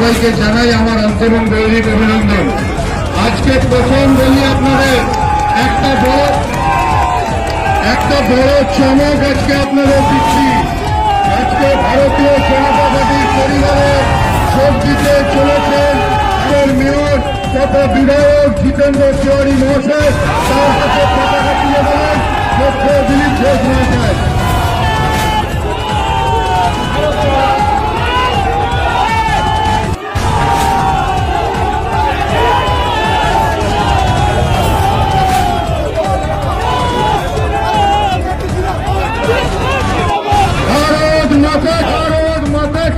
সবাইকে জানাই আমার আন্তরিক দৈনিক অভিনন্দন। আজকে প্রথম বলি আপনাদের একটা বড় চমক আজকে আপনাদের দিচ্ছি। আজকে ভারতীয় জনতা পার্টির পরিবারে যোগ দিতে চলেছেন আমাদের মেয়র তথা বিধায়ক জিতেন্দ্র তিওয়ারি মহাশয়। তার হাতে পতাকা তুলে দেবেন ডক্টর দিলীপ ঘোষ মহাশয়।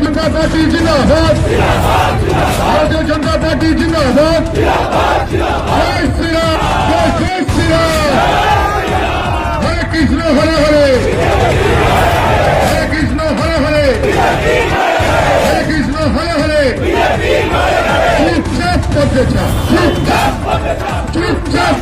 जनता पार्टी जिंदाबाद, भारतीय जनता पार्टी जिंदाबाद। जय श्री राम, जय श्री राम। हरे कृष्ण हरे हरे, हरे कृष्ण हरे हरे, हरे कृष्ण हरे हरे। चुपचाप पद्धति, चुपचाप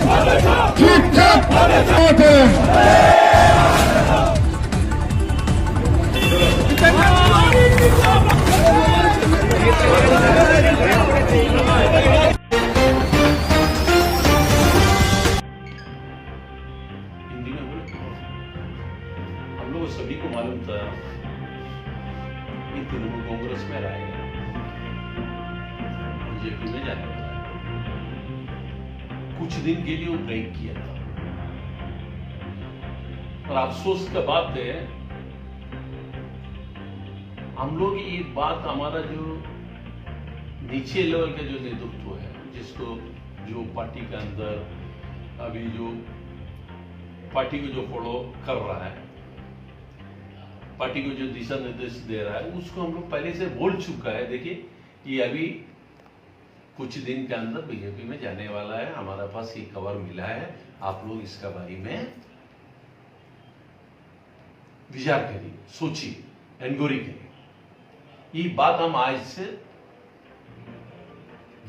हिंदी में बोले। हम लोग सभी को मालूम था कि तृणमूल कांग्रेस में रहेगा, बीजेपी में जाने वाला है। कुछ दिन के लिए वो ब्रेक किया था और अफसोस का बात है, हम लोग ये बात हमारा जो नीचे लेवल का जो नेतृत्व है, जिसको जो पार्टी के अंदर अभी जो पार्टी को जो फॉलो कर रहा है, पार्टी को जो दिशा निर्देश दे रहा है, उसको हम लोग पहले से बोल चुका है। देखिए कि अभी कुछ दिन के अंदर बीजेपी में जाने वाला है, हमारे पास ये खबर मिला है। आप लोग इसका बारे में विचार करिए, सोचिए, एनक्वायरी करिए। ये बात हम आज से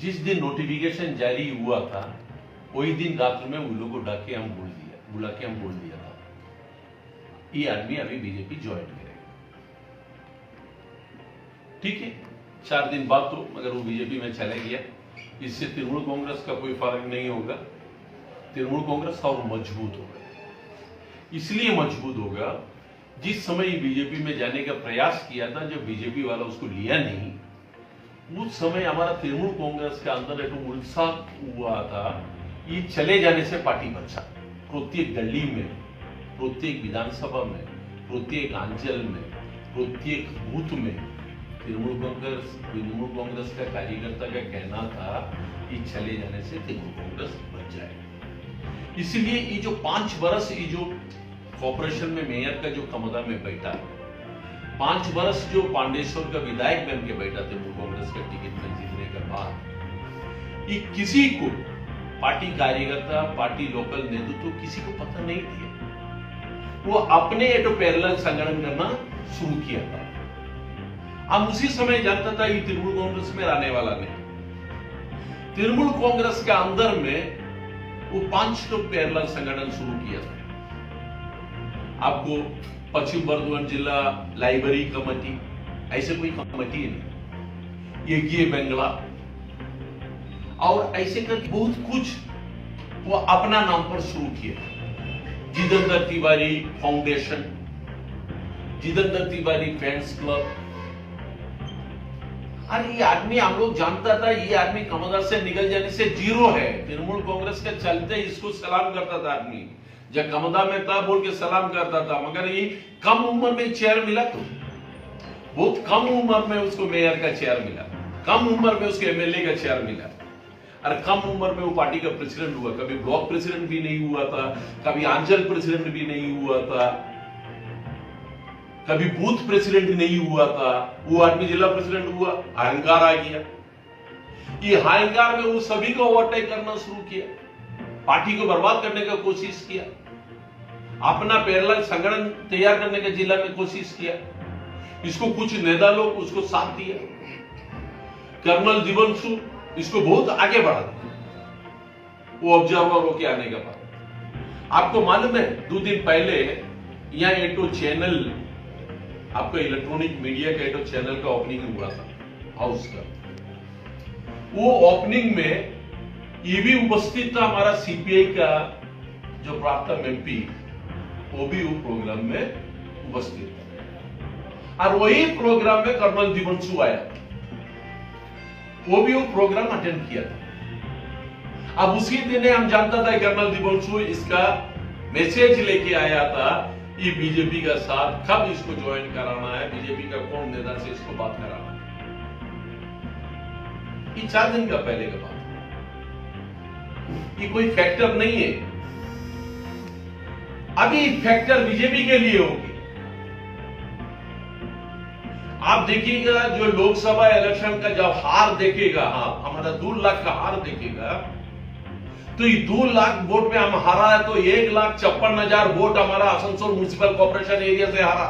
जिस दिन नोटिफिकेशन जारी हुआ था वही दिन रात में उन लोगों को बुला के हम बोल दिया था ये आदमी अभी बीजेपी ज्वाइन करेगा। ठीक है, 4 दिन बाद तो अगर वो बीजेपी में चला गया, इससे तृणमूल कांग्रेस का कोई फर्क नहीं होगा। तृणमूल कांग्रेस और मजबूत होगा। इसलिए मजबूत होगा, जिस समय बीजेपी में जाने का प्रयास किया था, जब बीजेपी वाला उसको लिया नहीं, उस समय हमारा तृणमूल कांग्रेस के अंदर एक उत्साह हुआ था। ये चले जाने से पार्टी बचा। प्रत्येक गली में, प्रत्येक विधानसभा में, प्रत्येक अंचल में, प्रत्येक बूथ में तृणमूल कांग्रेस का कार्यकर्ता का कहना था कि चले जाने से तृणमूल कांग्रेस बच जाएगा। इसलिए ये जो 5 वर्ष ये जो कॉर्पोरेशन में मेयर का जो कमदा में बैठा, 5 वर्ष जो पांडेश्वर का विधायक बन के बैठा तृणमूल कांग्रेस का टिकट में जीतने के बाद, ये किसी को पार्टी कार्यकर्ता, पार्टी लोकल नेतृत्व किसी को पता नहीं दिया। वो अपने एक पैरेलल संगठन करना शुरू किया था। हम उसी समय जानता था ये तृणमूल कांग्रेस में रहने वाला नहीं। तृणमूल कांग्रेस के अंदर में वो 5 पैरेलल संगठन शुरू किया था। आपको पश्चिम बर्धमान जिला लाइब्रेरी कमेटी, ऐसे कोई कमेटी नहीं, ये बंगला और ऐसे करके बहुत कुछ वो अपना नाम पर शुरू किया। Jitendra Tiwari foundation, Jitendra Tiwari fans club. अरे ये आदमी हम लोग जानता था, ये आदमी कमदा से निकल जाने से जीरो है। तृणमूल कांग्रेस के चलते इसको सलाम करता था आदमी, जब कमदा में था बोल के सलाम करता था। मगर ये कम उम्र में चेयर मिला, तो बहुत कम उम्र में उसको मेयर का चेयर मिला, कम उम्र में उसको एमएलए का चेयर मिला। और कम उम्र में वो पार्टी का प्रेसिडेंट हुआ। कभी ब्लॉक प्रेसिडेंट भी नहीं हुआ था, कभी अंचल प्रेसिडेंट भी नहीं हुआ था, कभी बूथ प्रेसिडेंट नहीं हुआ था। वो आदमी जिला प्रेसिडेंट हुआ, अहंकार आ गया। ये अहंकार में वो सभी को ओवरटेक करना शुरू किया, पार्टी को बर्बाद करने का कोशिश किया, अपना पैरेलल संगठन तैयार करने का जिला में कोशिश किया। इसको कुछ नेता लोग उसको साथ दिया। कर्नल दिवंशु इसको बहुत आगे बढ़ा दिया, वो ऑब्जर्वर होके आने के बाद। आपको मालूम है 2 दिन पहले यहाँ एक चैनल, आपका इलेक्ट्रॉनिक मीडिया का एक चैनल का ओपनिंग हुआ था, हाउस का। वो ओपनिंग में ये भी उपस्थित था, हमारा सीपीआई का जो प्राक्तन एमपी, वो भी वो प्रोग्राम में उपस्थित था। और वही प्रोग्राम में कर्नल दिवंशु आया, वो भी वो प्रोग्राम अटेंड किया था। अब उसी दिन हम जानता था कर्नल दिवंशु इसका मैसेज लेके आया था, ये बीजेपी का साथ कब इसको ज्वाइन कराना है, बीजेपी का कौन नेता से इसको बात कराना है। ये 4 दिन का पहले का बात, ये कोई फैक्टर नहीं है। अभी फैक्टर बीजेपी के लिए होगी। आप देखिएगा जो लोकसभा इलेक्शन का जब हार देखेगा, आप हमारा 2 लाख का हार देखेगा, तो ये 2 लाख वोट में हम हारा है, तो 1,56,000 वोट हमारा आसनसोल म्युनिसिपल कॉर्पोरेशन एरिया से हारा।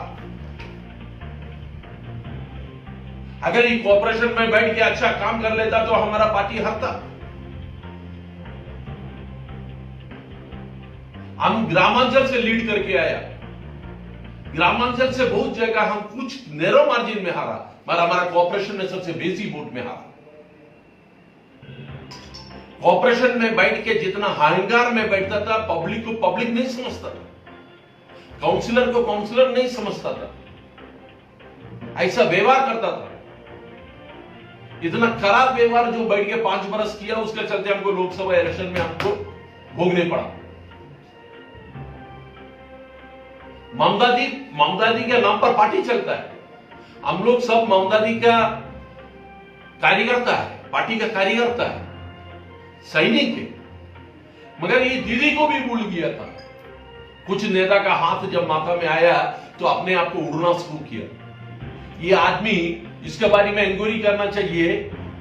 अगर ये कॉर्पोरेशन में बैठ के अच्छा काम कर लेता तो हमारा पार्टी हारता। हम ग्रामांचल से लीड करके आया, ग्रामांचल से बहुत जगह हम कुछ नैरो मार्जिन में हारा, पर हमारा कॉर्पोरेशन में सबसे बेसी वोट में हारा। कॉर्पोरेशन में बैठ के जितना अहंकार में बैठता था, पब्लिक को पब्लिक नहीं समझता था, काउंसिलर को काउंसिलर नहीं समझता था, ऐसा व्यवहार करता था। इतना खराब व्यवहार जो बैठ के 5 बरस किया, उसके चलते हमको लोकसभा इलेक्शन में हमको भोगने पड़ा। ममता दी के नाम पर पार्टी चलता है, हम लोग सब ममता दी का कार्यकर्ता है, पार्टी का कार्यकर्ता है, सैनिक है। मगर ये दीदी को भी भूल गया था। कुछ नेता का हाथ जब माथा में आया तो अपने आप को उड़ना शुरू किया। ये आदमी, इसके बारे में इंक्वायरी करना चाहिए।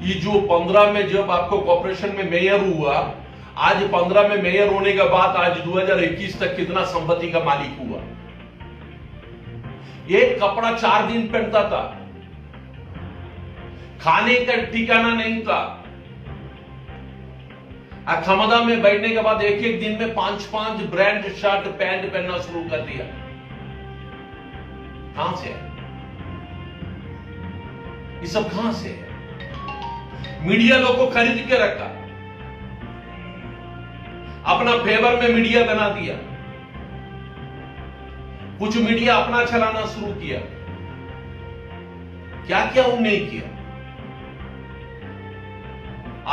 ये जो 15 में जब आपको कॉर्पोरेशन में मेयर हुआ, आज 15 में मेयर होने के बाद आज 2021 तक कितना संपत्ति का मालिक हुआ। एक कपड़ा 4 दिन पहनता था, खाने का ठिकाना नहीं था। खमदा में बैठने के बाद एक दिन में 5 ब्रांड शर्ट पैंट पहनना शुरू कर दिया। कहां से है ये सब, कहां से है? मीडिया लोग को खरीद के रखा, अपना फेवर में मीडिया बना दिया। कुछ मीडिया अपना चलाना शुरू किया। क्या क्या उन्होंने किया।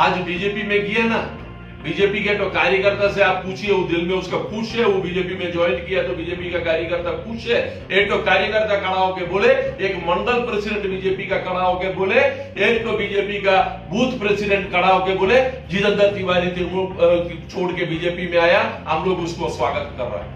आज बीजेपी में गया ना, बीजेपी के तो कार्यकर्ता से आप पूछिए, वो दिल में उसका खुश है, वो बीजेपी में ज्वाइन किया तो बीजेपी का कार्यकर्ता खुश है। एक तो कार्यकर्ता खड़ा होकर बोले, एक मंडल प्रेसिडेंट बीजेपी का खड़ा होकर बोले, एक तो बीजेपी का बूथ प्रेसिडेंट खड़ा होकर बोले जितेंद्र तिवारी तृणमूल छोड़ के बीजेपी में आया, हम लोग उसको स्वागत कर रहे हैं।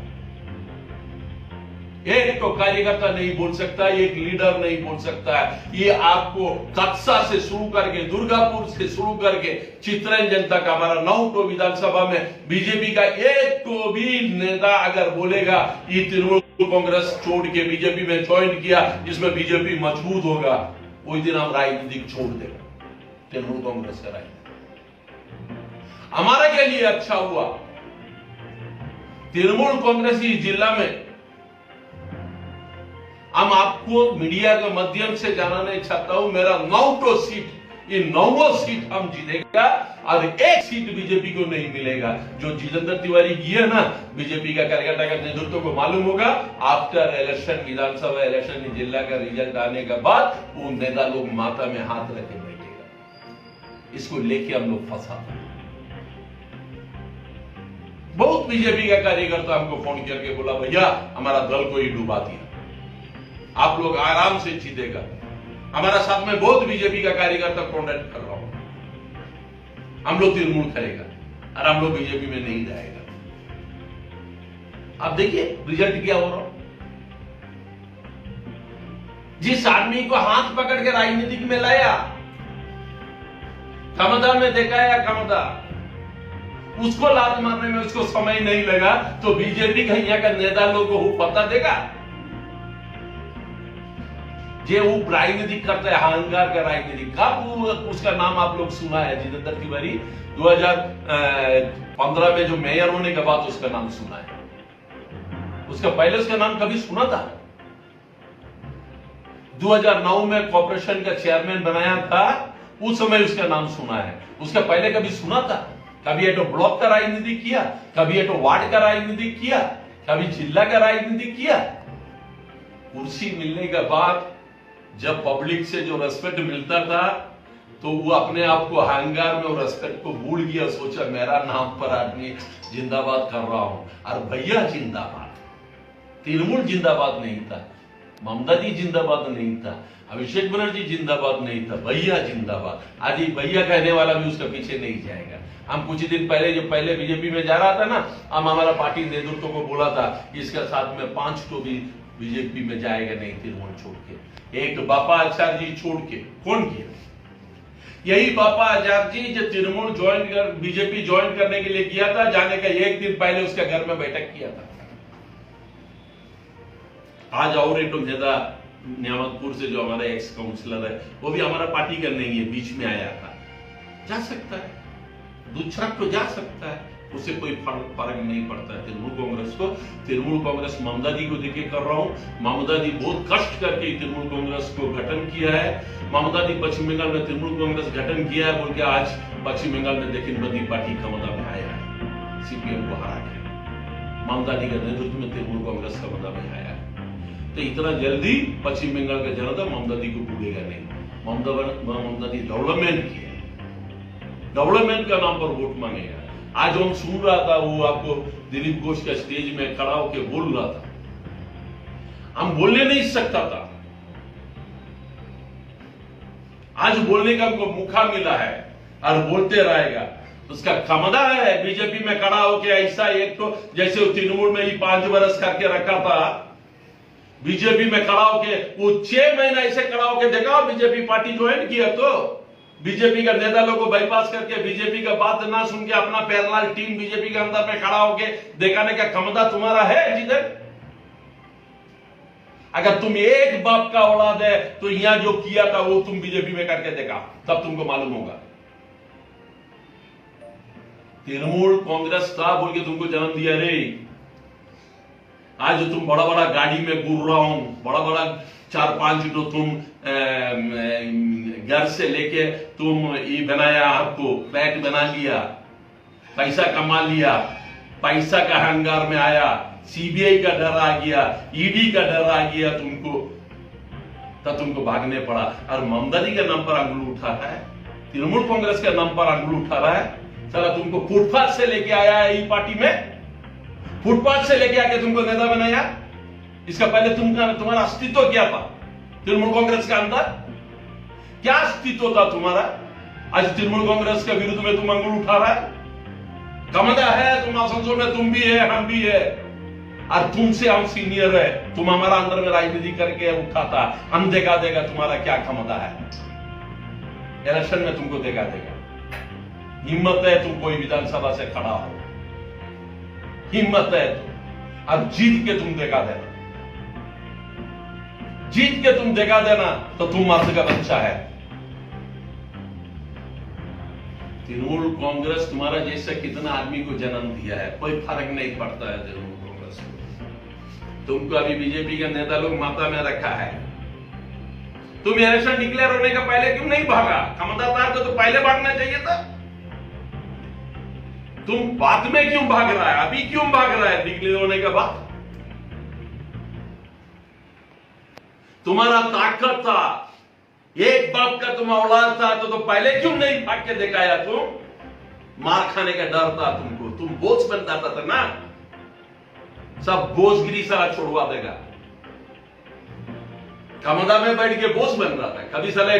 एक तो कार्यकर्ता नहीं बोल सकता, एक लीडर नहीं बोल सकता है। ये आपको कक्षा से शुरू करके, दुर्गापुर से शुरू करके चित्ररंजन तक हमारा 9 विधानसभा में बीजेपी का एक तो भी नेता अगर बोलेगा ये तृणमूल कांग्रेस छोड़ के बीजेपी में ज्वाइन किया, जिसमें बीजेपी मजबूत होगा, वही दिन हम राजनीतिक छोड़ देगा, तृणमूल कांग्रेस का राजनीति। हमारे के लिए अच्छा हुआ, तृणमूल कांग्रेस इस जिला में हम आपको मीडिया के माध्यम से जानना चाहता हूं, मेरा 9 सीट, ये 9 सीट हम जीतेगा और 1 सीट बीजेपी को नहीं मिलेगा। जो जितेंद्र तिवारी गया ना, बीजेपी का कार्यकर्ता का नेतृत्व को मालूम होगा, आफ्टर इलेक्शन, विधानसभा इलेक्शन जिला का रिजल्ट आने के बाद वो नेता लोग माथा में हाथ रखे बैठेगा। इसको लेके हम लोग फंसाते हैं। बहुत बीजेपी का कार्यकर्ता हमको फोन करके बोला, भैया हमारा दल को ही डुबा दिया, आप लोग आराम से जीतेगा। हमारा साथ में बहुत बीजेपी का कार्यकर्ता कॉन्टेक्ट कर रहा हूं, हम लोग तृणमूल करेगा और हम लोग बीजेपी में नहीं जाएगा। अब देखिए रिजल्ट क्या हो रहा। जिस आदमी को हाथ पकड़ के राजनीतिक में लाया, क्षमता में दिखाया क्षमता, उसको लात मारने में उसको समय नहीं लगा, तो बीजेपी का यहाँ का नेता लोग को पता देगा। जे वो राजनीतिक करता है, अहंकार का राजनीतिक का, उसका नाम आप लोग सुना है, जितेंद्र तिवारी 2015 में जो मेयर होने के बाद उसका नाम सुना है। उसका पहले उसका नाम कभी सुना था? 2009 में कॉर्पोरेशन का चेयरमैन बनाया था, उस समय उसका नाम सुना है, उसका पहले कभी सुना था? कभी ये तो ब्लॉक का राजनीति किया, कभी ये तो वार्ड का राजनीति किया, कभी जिला का राजनीति किया। कुर्सी मिलने के बाद जब पब्लिक से जो रेस्पेक्ट मिलता था तो वो अपने आप को अहंकार में और रेस्पेक्ट को भूल गया, सोचा मेरा नाम पर आदमी जिंदाबाद कर रहा हूं। और भैया जिंदाबाद, तृणमूल जिंदाबाद नहीं था, ममता दी जिंदाबाद नहीं था, अभिषेक बनर्जी जिंदाबाद नहीं था, भैया जिंदाबाद। आज ये भैया कहने वाला भी उसके पीछे नहीं जाएगा। हम कुछ दिन पहले जब पहले बीजेपी में जा रहा था ना, हम हमारा पार्टी नेतृत्व को बोला था कि इसके साथ में 5 तो भी बीजेपी में जाएगा नहीं तृणमूल छोड़ के, एक बापा आचार्य जी छोड़ के। कौन किया? यही बापा आचार्य जी जो तृणमूल बीजेपी ज्वाइन करने के लिए किया था, जाने का एक दिन पहले उसके घर में बैठक किया था। आज और एक नेता न्यामतपुर से जो हमारा एक्स काउंसिलर है, वो भी हमारा पार्टी का नहीं है, बीच में आया था। जा सकता है, दूसरा तो जा सकता है, उससे कोई फर्क नहीं पड़ता है तृणमूल कांग्रेस को। तृणमूल कांग्रेस ममता दी को देखे कर रहा हूं। ममता दी बहुत कष्ट करके तृणमूल कांग्रेस को गठन किया है। ममता दी पश्चिम बंगाल में तृणमूल कांग्रेस गठन किया है बोल के आज पश्चिम बंगाल में देखिए मोदी पार्टी क्षमता में आया है, सीपीएम को हरा के। ममता दी के नेतृत्व में तृणमूल कांग्रेस क्षमता में आया है। तो इतना जल्दी पश्चिम बंगाल का जनता ममता दी को भूलेगा नहीं। ममता दी डेवलपमेंट किया, डेवलपमेंट का नाम पर वोट मांगेगा। आज हम सुन रहा था, वो आपको दिलीप घोष का स्टेज में खड़ा होकर बोल रहा था, हम बोलने नहीं सकता था, आज बोलने का हमको मौका मिला है और बोलते रहेगा। उसका क्षमता है बीजेपी में खड़ा होकर ऐसा, एक तो जैसे तृणमूल में ही 5 वर्ष करके रखा था, बीजेपी में खड़ा होकर वो 6 महीना ऐसे खड़ा होकर देखा। बीजेपी पार्टी ज्वाइन किया तो बीजेपी का नेता लोगों को बाईपास करके बीजेपी का बात ना सुन के अपना पैरेलल टीम बीजेपी के अंदर में खड़ा होके दिखाने का क्षमता तुम्हारा है जिधर। अगर तुम एक बाप का औलाद है तो यहां जो किया था वो तुम बीजेपी में करके देखा, तब तुमको मालूम होगा। तृणमूल कांग्रेस था बोल के तुमको जन्म दिया रे। आज तुम बड़ा बड़ा गाड़ी में घूर रहा हूं, बड़ा बड़ा 4-5 जो तुम घर से लेके तुम ये बनाया, आपको फ्लैट बना लिया, पैसा कमा लिया, पैसा का अहंकार में आया, सीबीआई का डर आ गया, ईडी का डर आ गया तुमको, तब तुमको भागने पड़ा। और ममता दी के नाम पर अंगुल उठा रहा है, तृणमूल कांग्रेस के नाम पर अंगुल उठा रहा है। साला तुमको फुटपाथ से लेके आया है ये पार्टी में, फुटपाथ से लेके आके तुमको नेता बनाया। इसका पहले तुम्हारा अस्तित्व क्या था तृणमूल कांग्रेस का अंदर? क्या अस्तित्व था तुम्हारा? आज तृणमूल कांग्रेस के विरुद्ध में तुम अंगुल उठा रहा है। क्षमता है, तुम आसनसोल में तुम भी है, हम भी है, और तुमसे हम सीनियर है। तुम हमारा अंदर में राजनीति करके उठाता, हम देखा देगा तुम्हारा क्या क्षमता है। इलेक्शन में तुमको देखा देगा। हिम्मत है तुम कोई विधानसभा से खड़ा हो, हिम्मत है तो अब जीत के तुम देखा देना, जीत के तुम देखा देना तो तुम मर्द का बच्चा है। तृणमूल कांग्रेस तुम्हारा जैसा कितना आदमी को जन्म दिया है, कोई फर्क नहीं पड़ता है तृणमूल कांग्रेस को। तुमको अभी बीजेपी का नेता लोग माता में रखा है। तुम इलेक्शन डिक्लेयर होने का पहले क्यों नहीं भागा? क्षमता था तो पहले भागना चाहिए था। तुम बाद में क्यों भाग रहा है? अभी क्यों भाग रहा है डिक्लेयर होने के बाद? तुम्हारा ताकत था, एक बाप का तुम औलाद था तो पहले क्यों नहीं भाग के दिखाया? तुम मार खाने का डर था तुमको, तुम बोझ बनता था ना, सब बोझगिरी सारा छोड़वा देगा। क्षमता में बैठ के बोझ बन रहा था। कभी साला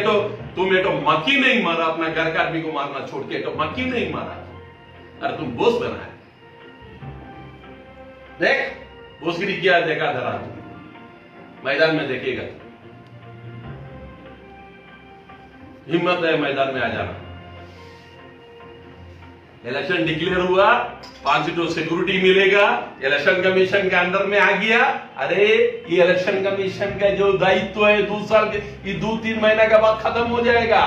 तुम मक्खी नहीं मारा, अपना घर का आदमी को मारना छोड़ के मक्खी नहीं मारा, अरे तुम बोझ बना है। देख बोझगिरी किया, देखा धरा तुम मैदान में देखेगा। हिम्मत है मैदान में आ जाना। इलेक्शन डिक्लेयर हुआ, 5 सीटों सिक्योरिटी मिलेगा, इलेक्शन कमीशन के अंडर में आ गया। अरे ये इलेक्शन कमीशन का जो दायित्व है 2 साल के, ये 2-3 महीना के बाद खत्म हो जाएगा।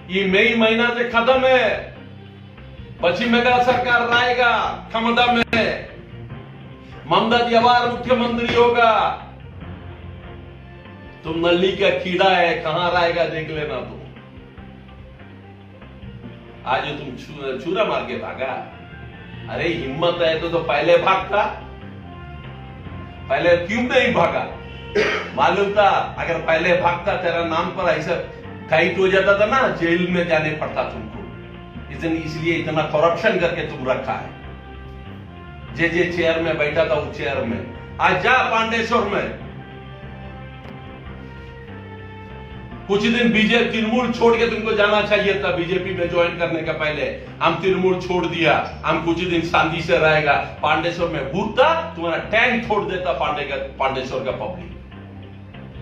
ये मई महीना से खत्म है। पश्चिम बंगाल सरकार आएगा क्षमता में, ममता दी मुख्यमंत्री होगा। तुम नली का कीड़ा है, कहां रहेगा देख लेना तुम। आज तुम छुरा मार के भागा। अरे हिम्मत है तो पहले भागता, पहले क्यों नहीं भागा? मालूम था अगर पहले भागता तेरा नाम पर ऐसा कैद हो जाता था ना, जेल में जाने पड़ता तुमको। इसलिए इतना करप्शन करके तुम रखा है। जे चेयर में बैठा था उस चेयर में आज जा पांडेश्वर में। कुछ दिन बीजेपी तृणमूल छोड़ के तुमको जाना चाहिए था बीजेपी में ज्वाइन करने का पहले। हम तृणमूल छोड़ दिया, हम कुछ दिन शांति से रहेगा। पांडेश्वर में भूतता तुम्हारा टैंक छोड़ देता पांडेश्वर का पब्लिक।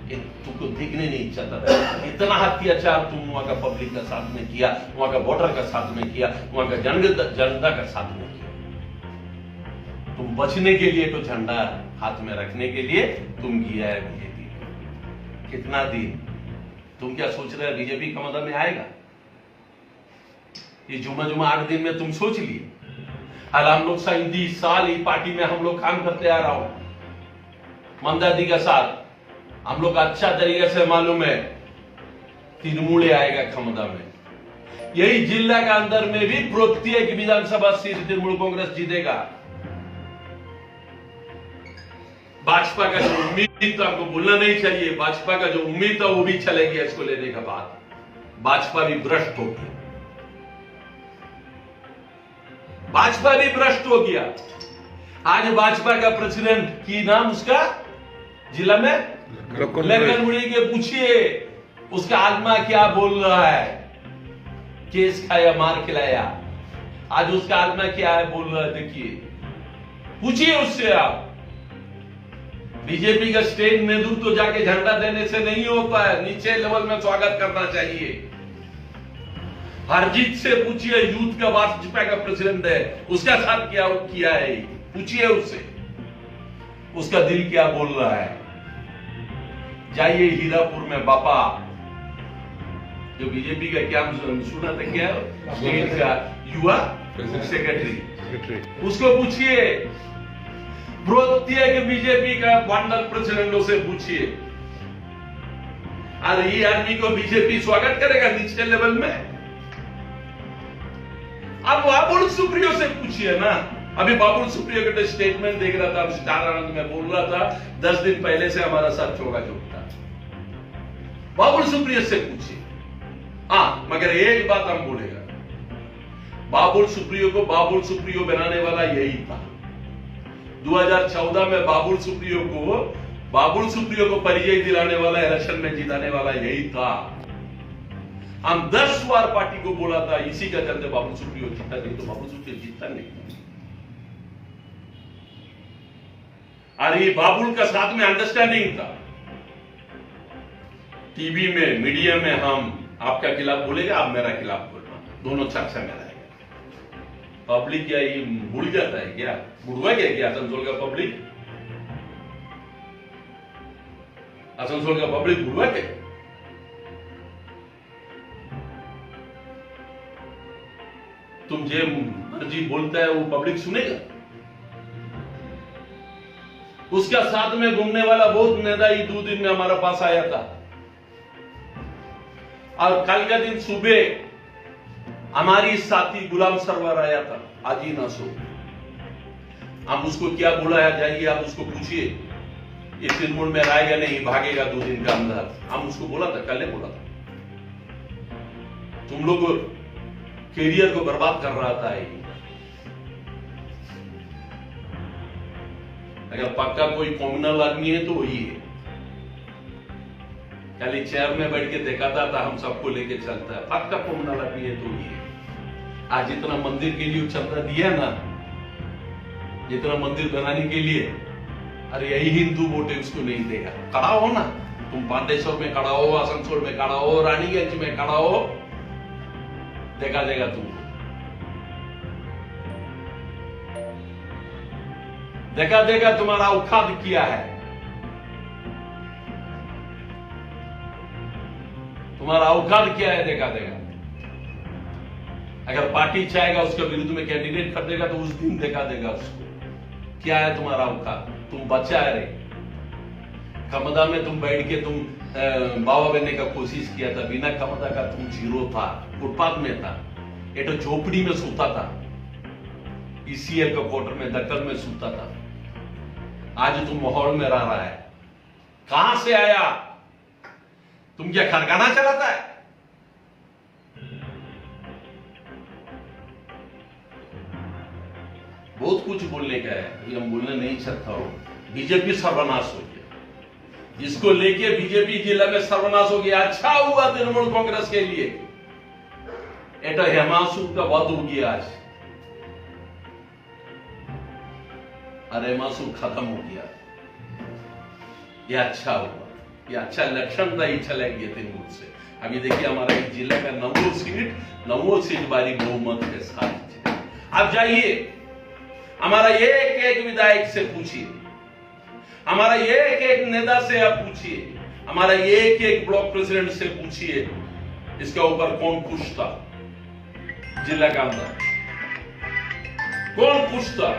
ये तुमको देखने नहीं चाहता था। इतना अत्याचार तुम वहां का पब्लिक का साथ में किया, वहां का वोटर का साथ में किया, वहां का जनता का साथ में किया। तुम बचने के लिए तो झंडा हाथ में रखने के लिए तुम किया है बीजेपी। कितना दिन तुम क्या सोच रहे हो बीजेपी का मदद में आएगा? ये जुमा 8 दिन में तुम सोच लिए। हाल हम लोग 37 साल ये पार्टी में हम लोग काम करते आ रहा हूं मंदादी के साथ। हम लोग अच्छा तरीके से मालूम है तृणमूल आएगा क्षमता में। यही जिला के अंदर में भी प्रत्येक विधानसभा सीट तृणमूल कांग्रेस जीतेगा। भाजपा का जो उम्मीद था आपको भूलना नहीं चाहिए। भाजपा का जो उम्मीद था वो भी चले गया इसको लेने के बाद। भाजपा भी भ्रष्ट हो गया, भाजपा भी भ्रष्ट हो गया। आज भाजपा का प्रेसिडेंट की नाम उसका जिला में लखनपुरी के पूछिए उसका आत्मा क्या बोल रहा है। केस खाया, मार खिलाया, आज उसका आत्मा क्या है बोल रहा है देखिए, पूछिए उससे आप। बीजेपी का स्टेट नेतृत्व तो जाके झंडा देने से नहीं होता है, नीचे लेवल में स्वागत करना चाहिए। हरजीत से पूछिए, यूथ का भाजपा का प्रेसिडेंट है, उसका साथ क्या किया है, पूछिए उससे उसका दिल क्या बोल रहा है। जाइए हीरापुर में बापा जो बीजेपी का क्या सुना था, क्या स्टेट का युवा सेक्रेटरी, उसको पूछिए। प्रत्येक बीजेपी का मंडल प्रेसिडेंटों से पूछिए। अरे ये आदमी को बीजेपी स्वागत करेगा नीचे लेवल में? अब बाबुल सुप्रियो से पूछिए ना। अभी बाबुल सुप्रियो का स्टेटमेंट देख रहा था, स्टार आनंद में बोल रहा था 10 दिन पहले से हमारा साथ जोगाजोग था। बाबुल सुप्रियो से पूछिए। हाँ, मगर एक बात हम बोलेगा, बाबुल सुप्रियो को बाबुल सुप्रियो बनाने वाला यही था। 2014 में बाबुल सुप्रियो को परिचय दिलाने वाला, इलेक्शन में जिताने वाला यही था। हम 10 बार पार्टी को बोला था, इसी का चलते बाबुल सुप्रियो जीता, नहीं तो बाबुल सुप्रियो जीता नहीं। अरे बाबुल का साथ में अंडरस्टैंडिंग था। टीवी में, मीडिया में हम आपका खिलाफ बोलेगा, आप मेरा खिलाफ बोलना, दोनों चर्चा में रहेगा। पब्लिक क्या ये भूल जाता है क्या? बुढ़वा क्या आसनसोल का पब्लिक? आसनसोल का पब्लिक बुढ़वा क्या? तुम जो मर्जी बोलता है वो पब्लिक सुनेगा? उसका साथ में घूमने वाला बहुत नेता ही 2 दिन में हमारा पास आया था। और कल का दिन सुबह हमारी साथी गुलाम सरवर आया था, आज ही ना सो। हम उसको क्या बुलाया, जाइए आप उसको पूछिए, ये तृणमूल में रहेगा नहीं, भागेगा 2 दिन का अंदर। हम उसको बोला था, कल बोला था, तुम लोग कैरियर को बर्बाद कर रहा था। अगर पक्का कोई कॉम्युनल आदमी है तो वही है। खाली चेयर में बैठ के दिखाता था हम सबको लेके चलता है, पक्का कॉम्युनल आदमी है तो वही है। आज जितना मंदिर के लिए चंदा दिया ना, जितना मंदिर बनाने के लिए, अरे यही हिंदू वोट है, उसको नहीं देगा। खड़ा हो ना तुम, पांडेश्वर में खड़ा हो, आसनसोल में खड़ा हो, रानीगंज में खड़ा हो, देखा देगा तुमको, देखा देगा तुम्हारा औकात किया है, तुम्हारा औकात क्या है, देखा देगा। अगर पार्टी चाहेगा उसके विरुद्ध में कैंडिडेट कर देगा तो उस दिन देखा देगा उसको क्या है तुम्हारा औकात। तुम बच्चा है रे, कमदा में तुम बैठ के तुम बाबा बनने का कोशिश किया था, बिना कमदा का तुम जीरो था, फुटपाथ में था, एक झोपड़ी में सोता था, ईसीएल का क्वार्टर में दक्कन में सोता था। आज तुम माहौल में रह रहा है, कहां से आया? तुम क्या कारखाना चलाता है? बहुत कुछ बोलने का है, अभी हम बोलने नहीं चाहता हूं। बीजेपी सर्वनाश हो गया, जिसको लेके बीजेपी जिला में सर्वनाश हो गया। अच्छा हुआ तृणमूल कांग्रेस के लिए, एटा हेमासु का वध हो गया आज, और हेमासु खत्म हो गया। ये अच्छा हुआ, ये अच्छा लक्षण था, ही चला गया तृणमूल से। अभी देखिए हमारा एक जिला का 9 सीट बारी बहुमत के साथ। आप जाइए, हमारा एक विधायक से पूछिए, हमारा एक नेता से आप पूछिए, हमारा एक ब्लॉक प्रेसिडेंट से पूछिए, इसके ऊपर कौन खुश था? जिला का अंदर कौन खुश था?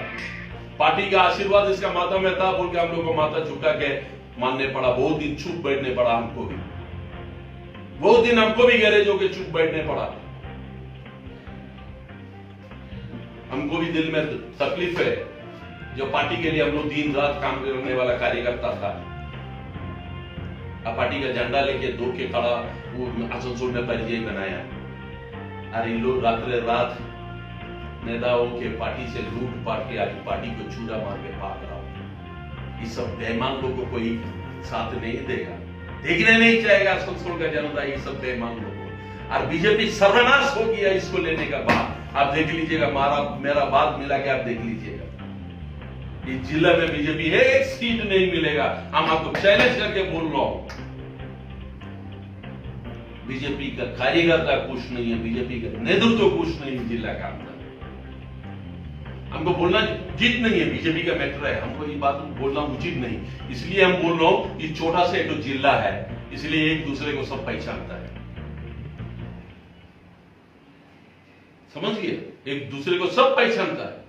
पार्टी का आशीर्वाद इसका माथा में था बोल के हम लोग को माथा झुका के मानने पड़ा। बहुत दिन चुप बैठने पड़ा हमको भी, बहुत दिन हमको भी गैरेज होके चुप बैठने पड़ा। हमको भी दिल में तकलीफ है, जो पार्टी के लिए हम लोग दिन रात काम करने वाला कार्यकर्ता था। अब पार्टी का झंडा लेके दौड़ के खड़ा, वो आसनसोल में परिचय बनाया। अरे लोग रात्रे रात नेताओं के पार्टी से लूट पाट के आज पार्टी को चूरा मार के भाग रहा हूं। ये सब बेईमान लोगों को कोई साथ नहीं देगा, देखने नहीं चाहेगा आसनसोल का जनता ये सब बेईमान लोगों। और बीजेपी सर्वनाश हो गया इसको लेने का बाद। आप देख लीजिएगा, मेरा बात मिला के आप देख लीजिएगा, इस जिला में बीजेपी एक सीट नहीं मिलेगा। हम आपको चैलेंज करके बोल रहा हूं, बीजेपी का कार्यकर्ता खुश नहीं है, बीजेपी का नेतृत्व खुश नहीं है जिला का अंदर। हमको बोलना उचित नहीं है, बीजेपी का मैटर है, हमको ये बात बोलना उचित नहीं, इसलिए हम बोल रहा हूं। ये छोटा सा एक जिला है, इसलिए एक दूसरे को सब पहचानता है, समझिए, एक दूसरे को सब पहचानता है।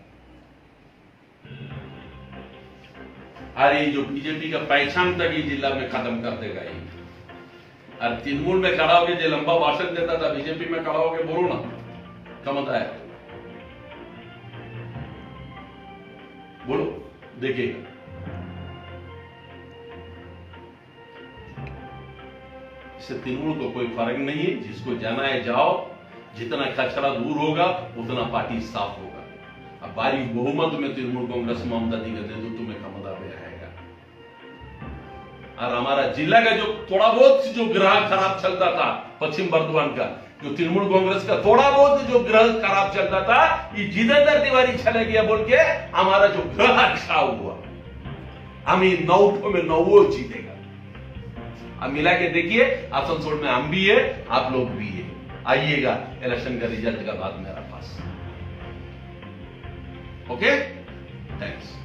अरे जो बीजेपी का पहचान तक ये जिला में खत्म कर देगा ये। और तृणमूल में खड़ा होकर जो लंबा भाषण देता था, बीजेपी में खड़ा होकर बोलो ना, क्षमता है, बोलो, देखिएगा। इससे तृणमूल को कोई फर्क नहीं है, जिसको जाना है जाओ, जितना कचरा दूर होगा उतना पार्टी साफ होगा। अब भारी बहुमत में तृणमूल कांग्रेस ममता जी के नेतृत्व में क्षमता में आएगा। और हमारा जिला का जो थोड़ा बहुत जो ग्रह खराब चलता था पश्चिम बर्धमान का, जो तृणमूल कांग्रेस का थोड़ा बहुत जो ग्रह खराब चलता था, ये जितेंद्र तिवारी चले गया बोल के हमारा जो ग्रह अच्छा हुआ। हम 9 में 9 जीतेगा। अब मिला के देखिए, आसनसोल में हम भी है, आप लोग भी है। आइएगा इलेक्शन का रिजल्ट का बाद मेरा पास। Okay, thanks.